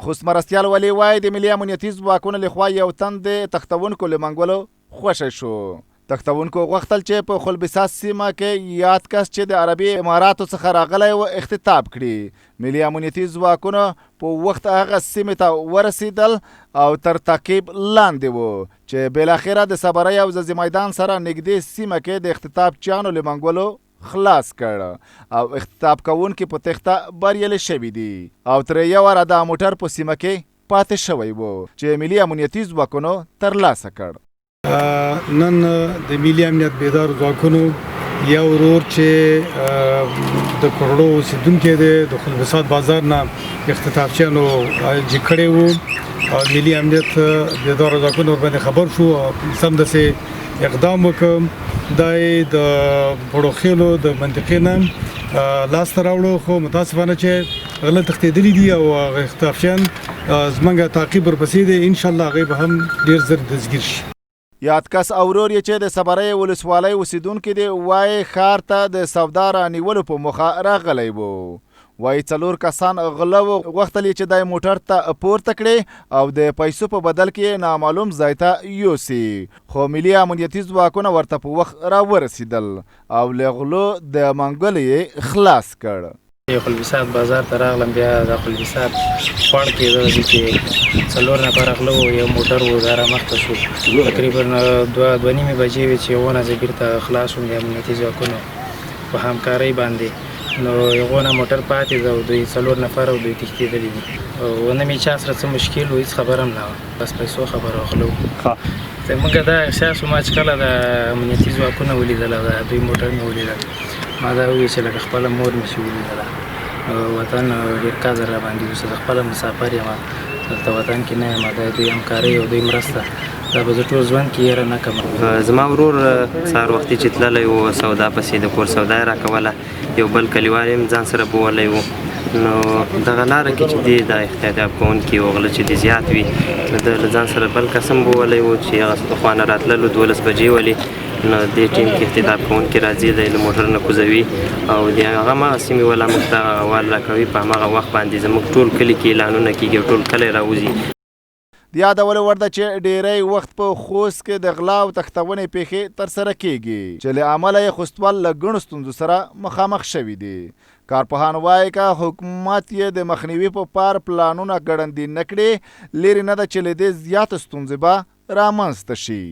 خوست مرستیال ولی وایي د ملي امنیتي ځواکونو لخوا یو تن د تښتونکو له منګولو خوشی شو. تښتونکو غوښتل چې په خلبسات سیمه کې یاد کس چې د عربي اماراتو څخه راغلی و اختطاف کړي. ملي امنیتي ځواکونو په وخت هغه سیمې ته ورسېدل او تر تعقیب لاندې و چې بالاخره د صبرۍ او ځاځي میدان سره نږدې سیمه کې د اختطاف چیانو له منګولو خلاص کړ او اختطاف کوونکي په تېښته بریالي شوي دي او ترې یو واره د موټر په سیمه کې پاتې شوی و چې ملي امنیتي ځواکونو ترلاسه کړ. نن د ملي امنیت بیدار ځواکونو یو ورور چې د کروڑو اوسیدونکی دی د خلبسات بازار نه اختطافچیانو جګ کړی و او ملي امنیت بیدار ځواکونو ورباندې خبر شو او سمدستي اقدام وکړ. دا د پړوخېلو د منطقې نه لاسته راوړو خو متاسفانه چې غله تښتېدلي دي او اختطافچیان زموږ تعقیب ورپسې دی. انشاءالله هغوی به هم ډېر زر دستګیر شي. یاد کس او ورور یې چې د صبرۍ ولسوالۍ اوسیدونکي دی وایي ښار ته د سودا رانیولو په موخه راغلی و. وایي 4 کسان غله و غوښتل چې د موټر ته پورته کړي او د پیسو په بدل کې نامعلوم ځای ته یوسي خو ملي امنیتي ځواکونه ورته په وخت راورسېدل او له غلو د منګول یې خلاص کړ. خلبسات بازار ته راغلم. بیا د خلبسات خوړ کې چې 4 نفر غله و یو موټر و دا رامخته شو. تقریبا 2:30 بجې وې چې ونه زه بیرته خلاص شوم د امنیتي ځواکونو په همکارۍ باندې. نو یغونه موټر پاتې ده او دوی 4 نفر او دوی تښتېدلي دي او نه مې چا سره څه مشکل و هېڅ خبره هم نه وه بس پیسو خبره غلو. موږ دا احساس وما چې کله د امنیتي ځواکونه ولیدله د دوی موټر مې ولیدل ما دا وویل چې لکه خپله مور مې چې ولیدله وطن ډېر قدر راباندې اوس زه خپله مسافر یم دلته وطن کې نه یم. دا دوی همکارۍ او دوی مرسته دا به زه ټول ژوند کې یېره نه کړم. زما ورور سهار وختي چې تللی و سودا پسې د کور سودا یې راکوله یو بل کلیوال یې ځان سره بولی و نو دغه لاره کې چې دی دا اختطاف کوونکي و غله چې دی زیات وي د له ځان سره بل کس هم بولی و چې هغه د خوا نه راتللو 12 بجې ولې نو دې ټیم کې اختطاف کوونکي راځي دی له موټر نه کوزوي او د هغه همغه سیمې والا موږ ته وال راکوي په همغه وخت باندې زموږ ټول کلي کې اعلانونه کېږي او ټول کلی راوځي. د یادولو وړ ده چې ډیری وخت په خوست کې د غلا او تښتونې پیښې ترسره کیږي چې له امله یې خوستوال له ګڼو ستونزو سره مخامخ شوي دي. کارپوهان وایي که حکومت یې د مخنیوي په پار پلانونه ګړندي نه کړي لرې نه ده چې له دې زیاتې ستونزې به رامنځته شي.